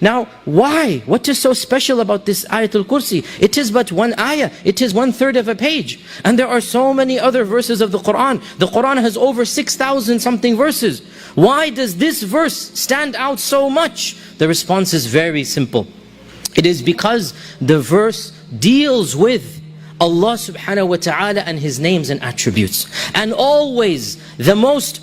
Now, why? What is so special about this Ayatul Kursi? It is but one ayah. It is 1/3 of a page. And there are so many other verses of the Quran. The Quran has over 6,000 something verses. Why does this verse stand out so much? The response is very simple. It is because the verse deals with Allah subhanahu wa ta'ala and His names and attributes. And always the most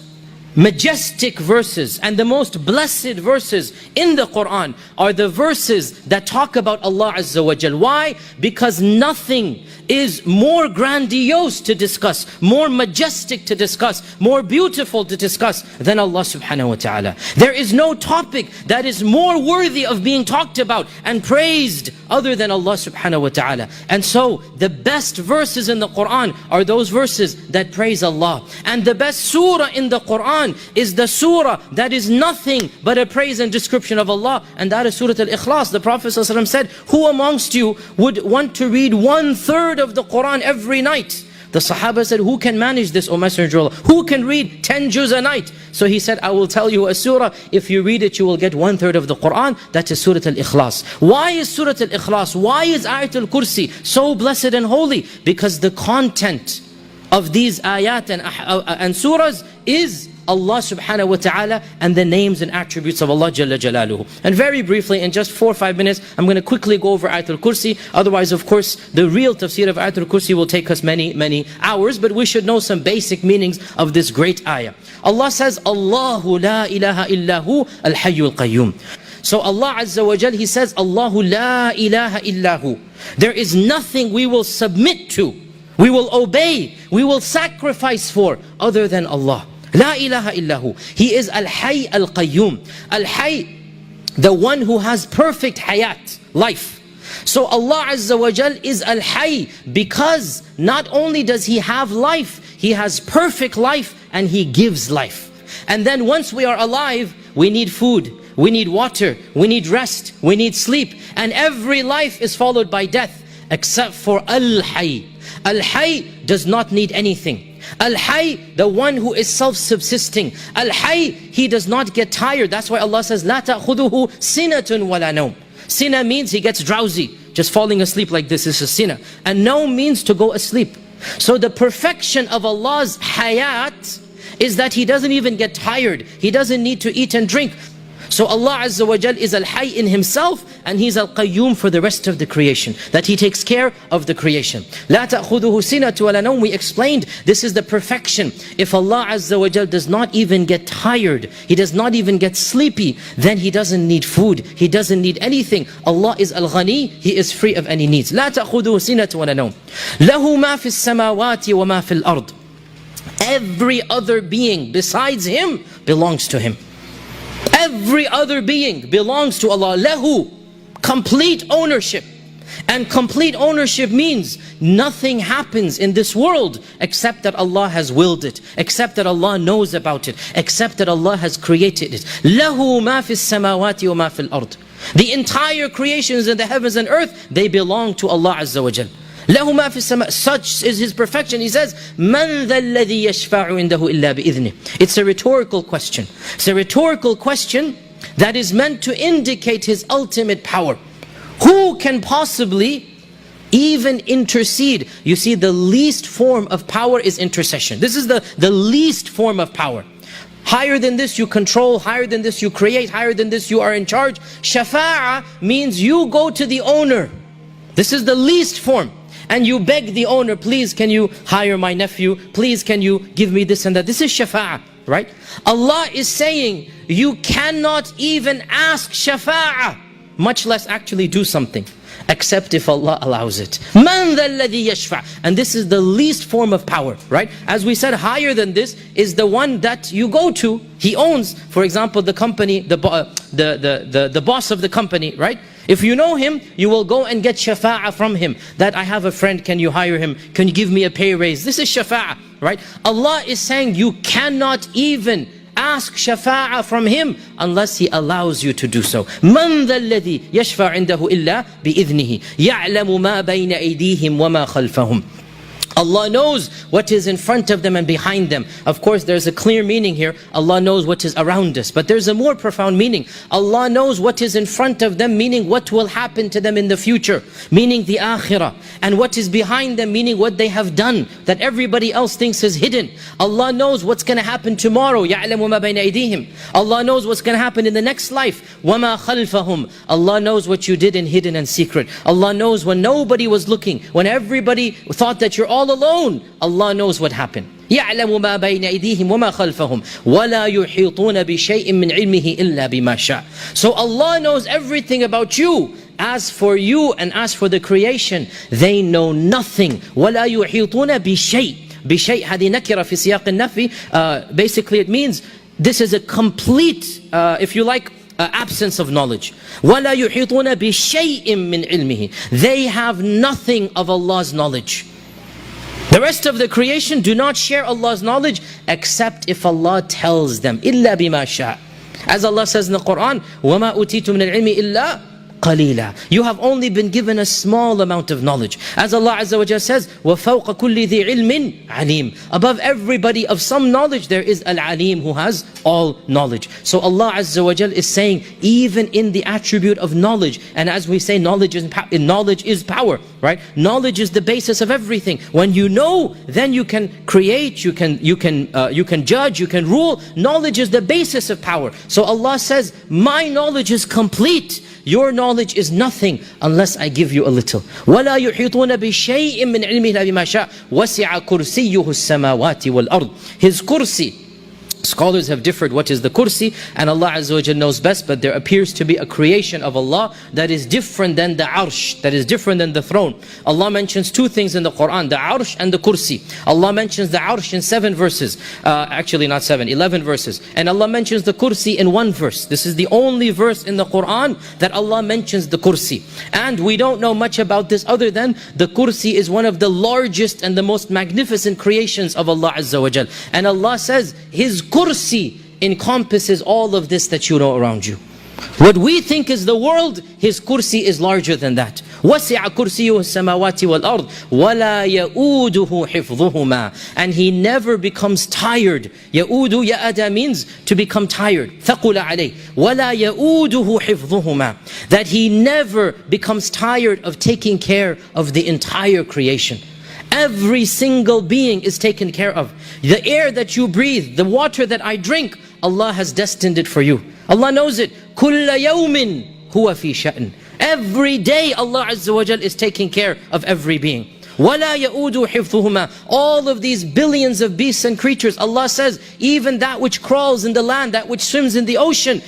majestic verses and the most blessed verses in the Quran are the verses that talk about Allah Azza wa Jal. Why? Because nothing is more grandiose to discuss, more majestic to discuss, more beautiful to discuss than Allah subhanahu wa ta'ala. There is no topic that is more worthy of being talked about and praised other than Allah subhanahu wa ta'ala. And so the best verses in the Quran are those verses that praise Allah. And the best surah in the Quran is the surah that is nothing but a praise and description of Allah, and that is Surah Al-Ikhlas. The Prophet ﷺ said, who amongst you would want to read 1/3 of the Quran every night? The Sahaba said, who can manage this, O Messenger of Allah? Who can read 10 juz a night? So he said, I will tell you a surah. If you read it, you will get 1/3 of the Quran. That is Surah Al-Ikhlas. Why is Surah Al-Ikhlas, why is Ayatul Kursi so blessed and holy? Because the content of these ayat and surahs is Allah subhanahu wa ta'ala and the names and attributes of Allah Jalla Jalaluhu. And very briefly, in just 4 or 5 minutes, I'm going to quickly go over Ayatul Kursi. Otherwise, of course, the real tafsir of Ayatul Kursi will take us many hours, but we should know some basic meanings of this great ayah. Allah says, Allahu la ilaha illahu al-hayyul qayyum. So Allah Azza wa Jal, He says, Allahu la ilaha illahu. There is nothing we will submit to, we will obey, we will sacrifice for other than Allah. La ilaha illahu. He is Al-Hayy Al-Qayyum. Al-Hayy, the one who has perfect hayat, life. So Allah Azza wa Jal is Al-Hayy because not only does He have life, He has perfect life and He gives life. And then once we are alive, we need food, we need water, we need rest, we need sleep. And every life is followed by death except for Al-Hayy. Al-Hayy does not need anything. Al-Hayy, the one who is self-subsisting. Al-Hayy, He does not get tired. That's why Allah says, لا تأخذه سنة ولا نوم. Sina means He gets drowsy, just falling asleep like this is a sina. And Naum means to go asleep. So the perfection of Allah's hayat is that He doesn't even get tired. He doesn't need to eat and drink. So Allah Azza wa Jal is Al-Hayy in Himself, and He's Al-Qayyum for the rest of the creation, that He takes care of the creation. لا تأخذه سنة ولا نوم. We explained this is the perfection. If Allah Azza wa Jal does not even get tired, He does not even get sleepy, then He doesn't need food, He doesn't need anything. Allah is Al-Ghani, He is free of any needs. لا تأخذه سنة ولا نوم. له ما في السماوات وما في الأرض. Every other being besides Him belongs to Him. Every other being belongs to Allah. Lahu, complete ownership. And complete ownership means nothing happens in this world except that Allah has willed it, except that Allah knows about it, except that Allah has created it. Lahu ma fi samawati wa ma fil ard. The entire creations in the heavens and earth, they belong to Allah Azza wa Jal. له ما في السماء. Such is His perfection. He says, من ذا الذي يشفع عنده إلا بإذنه. It's a rhetorical question. It's a rhetorical question that is meant to indicate His ultimate power. Who can possibly even intercede? You see, the least form of power is intercession. This is the least form of power. Higher than this you control, higher than this you create, higher than this you are in charge. Shafa'a means you go to the owner. This is the least form. And you beg the owner, please can you hire my nephew? Please can you give me this and that? This is shafa'ah, right? Allah is saying, you cannot even ask shafa'ah, much less actually do something, except if Allah allows it. مَنْ ذَا الَّذِي يَشْفَعُ. And this is the least form of power, right? As we said, higher than this is the one that you go to. He owns, for example, the company, the boss of the company, right? If you know him, you will go and get shafa'ah from him. That I have a friend, can you hire him? Can you give me a pay raise? This is shafa'ah, right? Allah is saying you cannot even ask shafa'ah from Him unless He allows you to do so. مَنْ ذَا الَّذِي يَشْفَعْ عِنْدَهُ إِلَّا بِإِذْنِهِ يَعْلَمُ مَا بَيْنَ أَيْدِيهِمْ وَمَا خَلْفَهُم. Allah knows what is in front of them and behind them. Of course, there's a clear meaning here. Allah knows what is around us. But there's a more profound meaning. Allah knows what is in front of them, meaning what will happen to them in the future, meaning the akhirah. And what is behind them, meaning what they have done, that everybody else thinks is hidden. Allah knows what's going to happen tomorrow. يَعْلَمُ مَا بَيْنَ أَيْدِيهِمْ. Allah knows what's going to happen in the next life. وَمَا خَلْفَهُمْ. Allah knows what you did in hidden and secret. Allah knows when nobody was looking, when everybody thought that you're all alone. Allah knows what happened. يَعْلَمُ مَا بَيْنَ أَيْدِيهِمْ وَمَا خَلْفَهُمْ وَلَا يُحِيطُونَ بِشَيْءٍ مِّنْ عِلْمِهِ إِلَّا بِمَا شَاءَ. So Allah knows everything about you. As for you and as for the creation, they know nothing. وَلَا يُحِيطُونَ بِشَيْءٍ. بِشَيْء هذه نكرة في سياق النفي. Basically it means this is a complete, if you like, absence of knowledge. وَلَا يُحِيطُونَ بِشَيْءٍ مِّنْ عِلْمِهِ. They have nothing of Allah's knowledge. The rest of the creation do not share Allah's knowledge except if Allah tells them. إِلَّا بِمَا شَاءَ. As Allah says in the Quran, وَمَا أُوتِيتُم مِّنَ الْعِلْمِ إِلَّا قَلِيلًا. You have only been given a small amount of knowledge. As Allah Azza wa Jalla says, وَفَوْقَ كُلِّ ذِي عِلْمٍ عَلِيمٍ. Above everybody of some knowledge, there is Al-Alim who has all knowledge. So Allah Azza wa Jalla is saying, even in the attribute of knowledge, and as we say, knowledge is power, right? Knowledge is the basis of everything. When you know, then you can create, you can judge, you can rule. Knowledge is the basis of power. So Allah says, my knowledge is complete. Your knowledge is nothing unless I give you a little. وَلَا يُحِيطُونَ بِشَيْءٍ مِّنْ عِلْمِهِ إِلَّا بِمَا شَاءَ وَسِعَ كُرْسِيُّهُ السَّمَاوَاتِ وَالْأَرْضِ. His kursi. Scholars have differed what is the kursi, and Allah Azza wa Jalla knows best, but there appears to be a creation of Allah that is different than the arsh, that is different than the throne. Allah mentions two things in the Quran, the arsh and the kursi. Allah mentions the arsh in 7 verses, actually not 7, 11 verses. And Allah mentions the kursi in 1 verse. This is the only verse in the Quran that Allah mentions the kursi. And we don't know much about this other than the kursi is one of the largest and the most magnificent creations of Allah Azza wa Jalla. And Allah says, His kursi encompasses all of this that you know around you. What we think is the world, His kursi is larger than that. وَسِعَ كُرْسِيُّهُ السَّمَاوَاتِ وَالْأَرْضِ وَلَا يَؤُودُهُ حِفْظُهُمَا. And He never becomes tired. يَؤُودُ يَأَدَى means to become tired. ثَقُلَ عَلَيْهِ وَلَا يَؤُودُهُ حِفْظُهُمَا. That He never becomes tired of taking care of the entire creation. Every single being is taken care of. The air that you breathe, the water that I drink, Allah has destined it for you. Allah knows it. كُلَّ يَوْمٍ هُوَ فِي شَأْنٍ. Every day Allah Azza wa Jal is taking care of every being. وَلَا يَؤُودُ حِفْظُهُمَا. All of these billions of beasts and creatures, Allah says, even that which crawls in the land, that which swims in the ocean,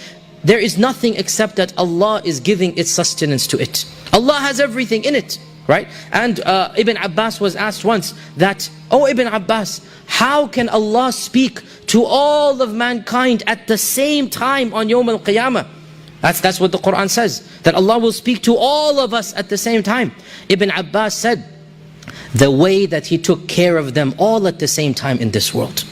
there is nothing except that Allah is giving its sustenance to it. Allah has everything in it. Right? And Ibn Abbas was asked once that, oh Ibn Abbas, how can Allah speak to all of mankind at the same time on Yawm al-Qiyamah? That's what the Quran says, that Allah will speak to all of us at the same time. Ibn Abbas said, the way that He took care of them all at the same time in this world.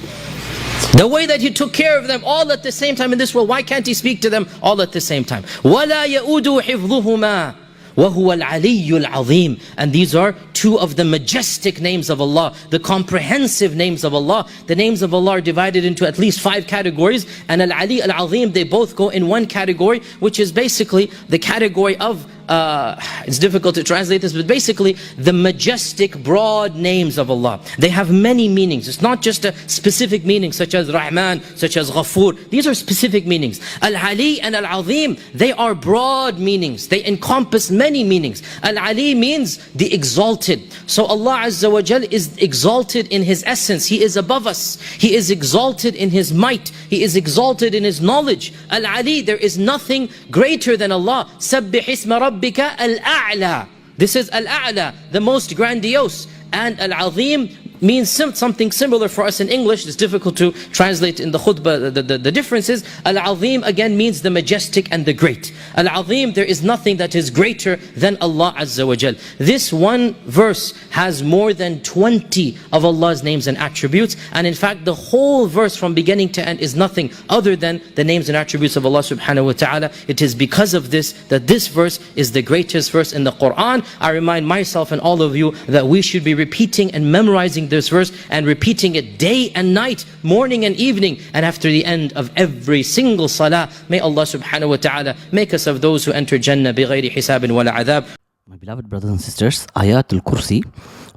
The way that He took care of them all at the same time in this world, why can't He speak to them all at the same time? وَلَا يَؤُودُ حِفْظُهُمَا وَهُوَ الْعَلِيُّ الْعَظِيمُ. And these are two of the majestic names of Allah, the comprehensive names of Allah. The names of Allah are divided into at least 5 categories, and Al-Ali, Al-Azim, they both go in one category, which is basically the category of it's difficult to translate this, but basically the majestic, broad names of Allah. They have many meanings. It's not just a specific meaning such as Rahman, such as Ghafoor. These are specific meanings. Al-Ali and Al-Azim, they are broad meanings. They encompass many meanings. Al-Ali means the exalted. So Allah Azza wa Jal is exalted in His essence. He is above us. He is exalted in His might. He is exalted in His knowledge. Al-Ali, there is nothing greater than Allah. Sabbih isma rabbika al-a'la. This is al-a'la, the most grandiose. And al-azim, means something similar for us in English. It's difficult to translate in the khutbah, the differences. Al-Azim again means the majestic and the great. Al-Azim, there is nothing that is greater than Allah Azza wa Jal. This one verse has more than 20 of Allah's names and attributes. And in fact, the whole verse from beginning to end is nothing other than the names and attributes of Allah subhanahu wa ta'ala. It is because of this that this verse is the greatest verse in the Quran. I remind myself and all of you that we should be repeating and memorizing this verse and repeating it day and night, morning and evening, and after the end of every single salah. May Allah subhanahu wa ta'ala make us of those who enter Jannah bighayri hisabin wala adhab. My beloved brothers and sisters, Ayatul Kursi,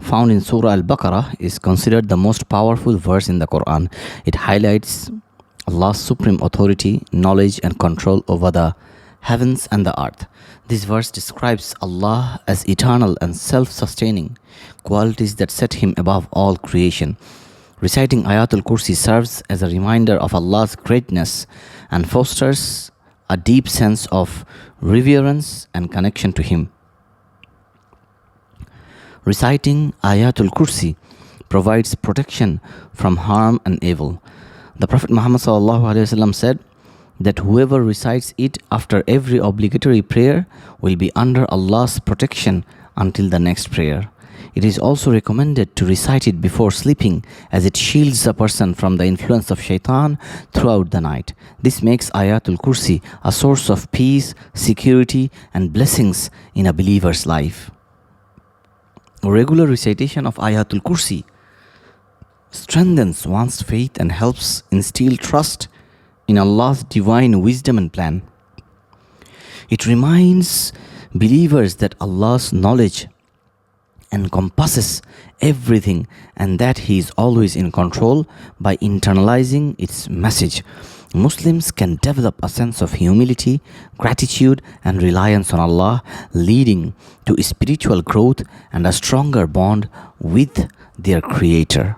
found in Surah Al-Baqarah, is considered the most powerful verse in the Quran. It highlights Allah's supreme authority, knowledge and control over the heavens and the earth. This verse describes Allah as eternal and self-sustaining, qualities that set Him above all creation. Reciting Ayatul Kursi serves as a reminder of Allah's greatness and fosters a deep sense of reverence and connection to Him. Reciting Ayatul Kursi provides protection from harm and evil. The Prophet Muhammad ﷺ said that whoever recites it after every obligatory prayer will be under Allah's protection until the next prayer. It is also recommended to recite it before sleeping, as it shields a person from the influence of shaitan throughout the night. This makes Ayatul Kursi a source of peace, security and blessings in a believer's life. Regular recitation of Ayatul Kursi strengthens one's faith and helps instill trust in Allah's divine wisdom and plan. It reminds believers that Allah's knowledge encompasses everything and that He is always in control. By internalizing its message, Muslims can develop a sense of humility, gratitude and reliance on Allah, leading to spiritual growth and a stronger bond with their Creator.